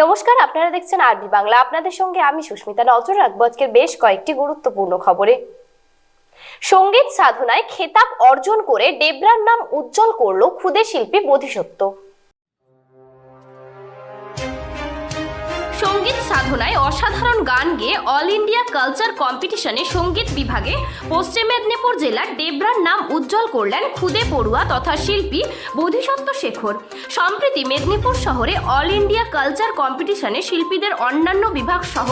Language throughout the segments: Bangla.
নমস্কার, আপনারা দেখছেন আরবি বাংলা। আপনাদের সঙ্গে আমি সুস্মিতা। নজর রাখবো আজকের বেশ কয়েকটি গুরুত্বপূর্ণ খবরে। সঙ্গীত সাধনায় খেতাব অর্জন করে ডেবরার নাম উজ্জ্বল করল ক্ষুদে শিল্পী বোধিসত্ত্ব। সঙ্গীত সাধনায় অসাধারণ গান গেয়ে অল ইন্ডিয়া কালচার কম্পিটিশনে সঙ্গীত বিভাগে পশ্চিম মেদিনীপুর জেলার ডেবরার নাম উজ্জ্বল করলেন ক্ষুদে পড়ুয়া তথা শিল্পী বোধিসত্ত্ব শেখর। সম্প্রতি মেদিনীপুর শহরে অল ইন্ডিয়া কালচার কম্পিটিশনে শিল্পীদের অন্যান্য বিভাগ সহ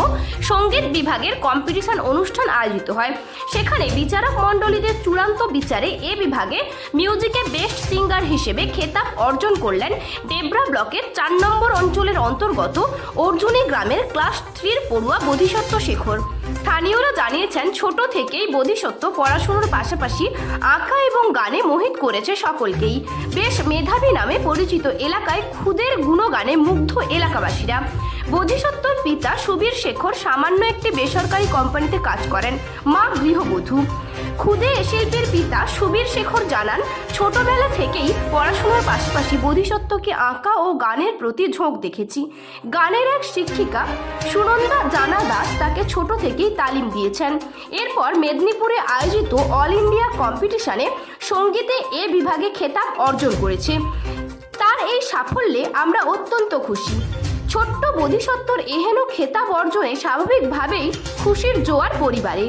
সঙ্গীত বিভাগের কম্পিটিশন অনুষ্ঠান আয়োজিত হয়। সেখানে বিচারক মণ্ডলীদের চূড়ান্ত বিচারে এ বিভাগে মিউজিকে বেস্ট সিঙ্গার হিসেবে খেতাব অর্জন করলেন ডেবরা ব্লকের 4 নম্বর অঞ্চলের অন্তর্গত অর্জুনী গ্রামের ক্লাস 3 পড়ুয়া বোধিসত্ত্ব শেখর। স্থানীয়রা জানিয়েছেন, ছোট থেকেই বোধিসত্ত্ব পড়াশোনার পাশাপাশি আঁকা এবং গানে মোহিত করেছে সকলকেই। বেশ মেধাবী নামে পরিচিত এলাকায় ক্ষুদের গুণগানে মুগ্ধ এলাকাবাসীরা। বোধিসত্ত্বর পিতা সুবীর শেখর সামান্য একটি বেসরকারি কোম্পানিতে কাজ করেন, মা গৃহবধূ। ক্ষুদে শিল্পীর পিতা সুবীর শেখর জানান, ছোটবেলা থেকেই পড়াশোনার পাশাপাশি বোধিসত্ত্বকে আঁকা ও গানের প্রতি ঝোঁক দেখেছি। গানের এক শিক্ষিকা সুনন্দা জানা দাস তাকে ছোট থেকেই তালিম দিয়েছেন। এরপর মেদিনীপুরে আয়োজিত অল ইন্ডিয়া কম্পিটিশনে সঙ্গীতে এ বিভাগে খেতাব অর্জন করেছে। তার এই সাফল্যে আমরা অত্যন্ত খুশি। ছোট্ট বোধিসত্ত্বর এহেন খেতাব অর্জনে স্বাভাবিকভাবেই খুশির জোয়ার পরিবারে,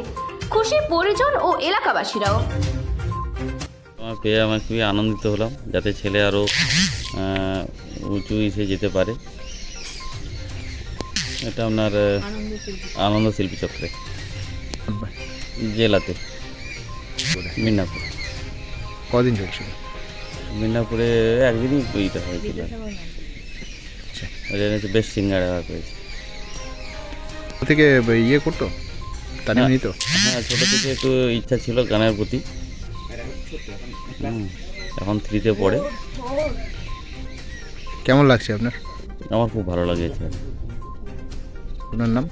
খুশি পরিজন ও এলাকাবাসীরাও। পেয়ে আমি খুবই আনন্দিত হলাম, যাতে ছেলে আরও উঁচু এসে যেতে পারে। এটা আপনার আনন্দ শিল্পী চক্রে জেলাতে মিদনাপুর। কদিন চলছিল? মিদনাপুরে একদিনই এইটা হয়েছিল, বেস্ট সিঙ্গার পেয়েছে। থেকে ইয়ে করতো, তালিম নিত? হ্যাঁ, ছোটো থেকে একটু ইচ্ছা ছিল গানের প্রতি। এখন 3তে পড়ে। কেমন লাগছে আপনার? আমার খুব ভালো লাগছে। আপনার নাম?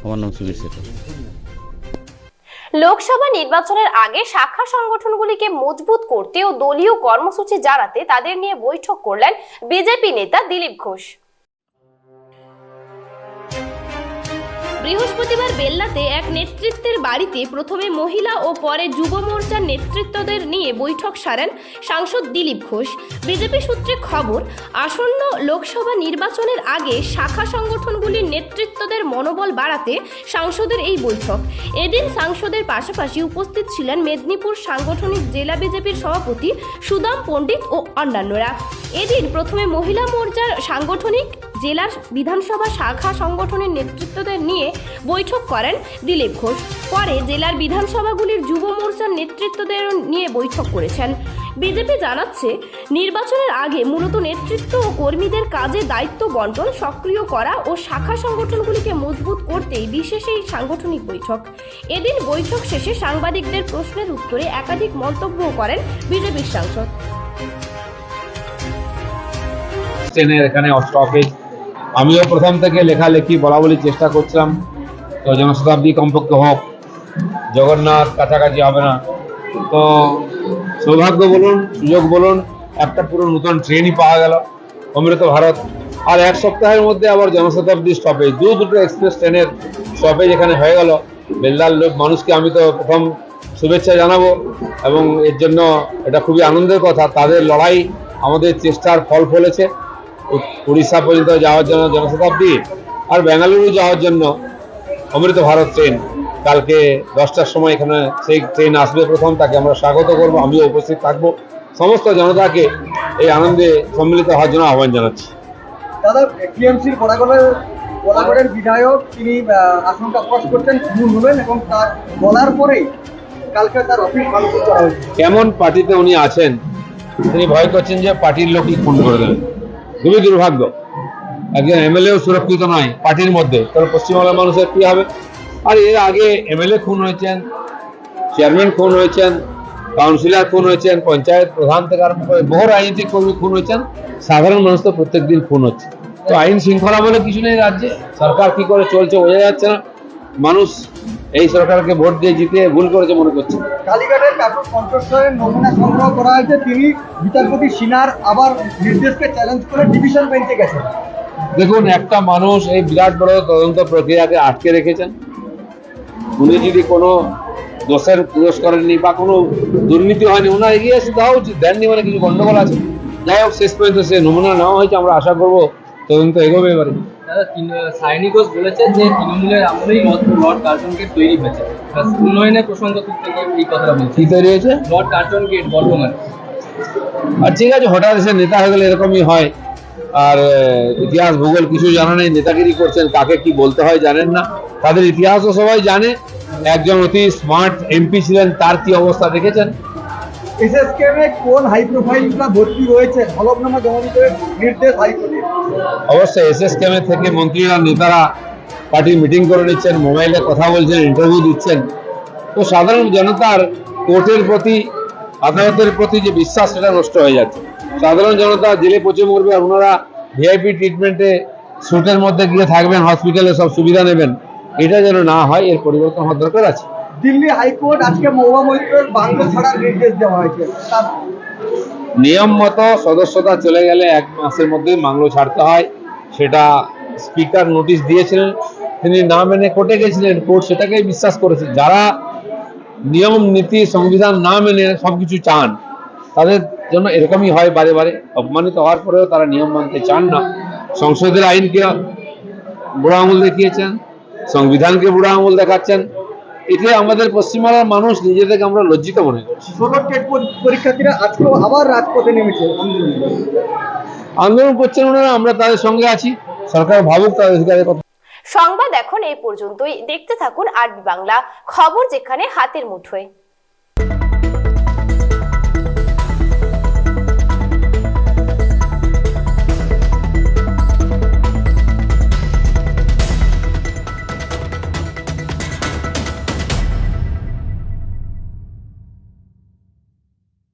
আমার নাম সুবীর শেখর। লোকসভা নির্বাচনের আগে শাখা সংগঠনগুলিকে মজবুত করতে ও দলীয় কর্মসূচি জানাতে তাদের নিয়ে বৈঠক করলেন বিজেপি নেতা দিলীপ ঘোষ। বৃহস্পতিবার বেল্লাতে এক নেতৃত্বের বাড়িতে প্রথমে মহিলা ও পরে যুব মোর্চার নেতৃত্বদের নিয়ে বৈঠক সারেন সাংসদ দিলীপ ঘোষ। বিজেপি সূত্রে খবর, আসন্ন লোকসভা নির্বাচনের আগে শাখা সংগঠনগুলির নেতৃত্বদের মনোবল বাড়াতে সাংসদের এই বৈঠক। এদিন সাংসদের পাশাপাশি উপস্থিত ছিলেন মেদিনীপুর সাংগঠনিক জেলা বিজেপির সভাপতি সুদাম পণ্ডিত ও অন্যান্যরা। এদিন প্রথমে মহিলা মোর্চার সাংগঠনিক জেলার বিধানসভা শাখা সংগঠনের নেতৃত্বদের নিয়ে বৈঠক করেন দিলীপ ঘোষ। পরে জেলার বিধানসভাগুলির যুব মোর্চার নেতৃত্বদের নিয়ে বৈঠক করেছেন। বিজেপি জানাচ্ছে, নির্বাচনের আগে মূলত নেতৃত্ব ও কর্মীদের কাজে দায়িত্ব বন্টন সক্রিয় করা ও শাখা সংগঠনগুলিকে মজবুত করতেই বিশেষ এই সাংগঠনিক বৈঠক। এদিন বৈঠক শেষে সাংবাদিকদের প্রশ্নের উত্তরে একাধিক মন্তব্য করেন বিজেপির সাংসদ। এখানে স্টপেজ আমিও প্রথম থেকে লেখালেখি বলা বলি চেষ্টা করছিলাম, তো জনশতাব্দী কমপক্ষে হোক, জগন্নাথ কাছাকাছি হবে না। তো সৌভাগ্য বলুন, সুযোগ বলুন, একটা পুরো নতুন ট্রেনই পাওয়া গেল অমৃত ভারত। আর এক সপ্তাহের মধ্যে আবার জনশতাব্দী স্টপেজ, দুটো এক্সপ্রেস ট্রেনের স্টপেজ এখানে হয়ে গেল। বেলদার লোক মানুষকে আমি তো প্রথম শুভেচ্ছা জানাবো, এবং এর জন্য এটা খুবই আনন্দের কথা। তাদের লড়াই আমাদের চেষ্টার ফল ফলেছে। উড়িষ্যা পর্যন্ত যাওয়ার জন্য জনশতাব্দী, আর বেঙ্গালুরু যাওয়ার জন্য অমৃত ভারত ট্রেন কালকে 10টার সময় এখানে সেই ট্রেন আসবে প্রথম। তাকে আমরা স্বাগত করব, আমিও উপস্থিত থাকবো। সমস্ত জনতাকে এই আনন্দে সম্মিলিত হওয়ার জন্য আহ্বান জানাচ্ছি। দাদা, টিএমসির বলাগড়ের বিধায়ক তিনি আশঙ্কা প্রকাশ করছেন খুন হবেন, এবং তার বলার পরেই কালকে তার অফিস ভাঙচুর করা হয়েছে। কেমন পার্টিতে উনি আছেন, তিনি ভয় করছেন যে পার্টির লোকই খুন করে দেবেন। খুবই দুর্ভাগ্য। একজন এমএলএও সুরক্ষিত নয় পার্টির মধ্যে, তাহলে পশ্চিমবাংলার মানুষের কি হবে? আর এর আগে এমএলএ খুন হয়েছেন, চেয়ারম্যান খুন হয়েছেন, কাউন্সিলর খুন হয়েছেন, পঞ্চায়েত প্রধান থেকে আরম্ভ করে বহু রাজনৈতিক কর্মী খুন হয়েছেন। সাধারণ মানুষ তো প্রত্যেক দিন খুন হচ্ছে। তো আইন শৃঙ্খলা বলে কিছু নেই রাজ্যে। সরকার কি করে চলছে বোঝা যাচ্ছে না। মানুষ এই সরকারকে ভোট দিয়ে জিতে ভুল করেছে মনে করছে। কালীঘাটের কাকুর কণ্ঠস্বরের নমুনা সংগ্রহ করা হয়েছে। তিনি বিচারপতি সিনহার আবার নির্দেশকে চ্যালেঞ্জ করে ডিভিশন বেঞ্চে গেছেন। দেখুন, একটা মানুষ এই বিরাট বড় তদন্ত প্রক্রিয়াকে আটকে রেখেছেন। উনি যদি কোনো দোষের পুরস্কার করেননি বা কোনো দুর্নীতি হয়নি, ওনার এগিয়ে এসে দেওয়া উচিত। দেননি মানে কিছু গন্ডগোল আছে। যাই হোক, শেষ পর্যন্ত সে নমুনা নেওয়া হয়েছে, আমরা আশা করবো তদন্ত এগোবে এবারে। দাদা, সায়নী ঘোষ বলেছেন যে তৃণমূলের আমলেই লর্ড কার্জন গেট তৈরি হয়েছে। উন্নয়নের প্রসঙ্গ তুলতে গিয়ে এই কথাটা বলছি। কি তৈরি হয়েছে? Lord Curzon gate Bardhaman. আর ঠিক আছে, হঠাৎ এসে নেতা হয়ে গেলে এরকমই হয়। আর ইতিহাস ভূগোল কিছু জানা নেই, নেতাগিরি করছেন, কাকে কি বলতে হয় জানেন না। তাদের ইতিহাসও সবাই জানে। একজন অতি স্মার্ট এমপি ছিলেন, তার কি অবস্থা দেখেছেন। এসএসকেএমে কোন হাই প্রোফাইলরা ভর্তি রয়েছে হলফনামা জমা দিতে নির্দেশ হাইকোর্টের। অবশ্যই এসএসকেএম থেকে মন্ত্রীরা নেতারা পার্টি মিটিং করে নিচ্ছেন, মোবাইলে কথা বলছেন, ইন্টারভিউ দিচ্ছেন। তো সাধারণ জনতার কোর্টের প্রতি, আদালতের প্রতি যে বিশ্বাস, সেটা নষ্ট হয়ে যাচ্ছে। সাধারণ জনতা জেলে পচে মরবে, আর ওনারা ভিআইপি ট্রিটমেন্টে স্যুটের মধ্যে গিয়ে থাকবেন, হসপিটালে সব সুবিধা নেবেন। এটা যেন না হয়, এর পরিবর্তন হওয়ার দরকার আছে। দিল্লি হাইকোর্ট আজকে মহুয়া মৈত্রের বাংলো ছাড়ার নির্দেশ দেওয়া হয়েছে। নিয়ম মতো সদস্যতা চলে গেলে 1 মাসের মধ্যেই বাংলো ছাড়তে হয়। সেটা স্পিকার নোটিশ দিয়েছিলেন, তিনি না মেনে কোর্টে গেছিলেন, কোর্ট সেটাকেই বিশ্বাস করেছে। যারা নিয়ম নীতি সংবিধান না মেনে সবকিছু চান, তাদের জন্য এরকমই হয় বারে বারে। অপমানিত হওয়ার পরেও তারা নিয়ম মানতে চান না। সংসদের আইনকে বুড়ো আঙুল দেখিয়েছেন, সংবিধানকে বুড়ো আঙুল দেখাচ্ছেন। এতে আমাদের পশ্চিমবাংলার মানুষ নিজেদেরকে আমরা লজ্জিত মনে করছি। 16 টেট পরীক্ষার্থীরা আজকেও আবার রাজপথে নেমেছে আন্দোলন করছেন ওনারা, আমরা তাদের সঙ্গে আছি। সরকার ভাবুক তাদের অধিকারের কথা। সংবাদ এখন এই পর্যন্তই। দেখতে থাকুন আরবি বাংলা খবর, যেখানে হাতের মুঠোয়।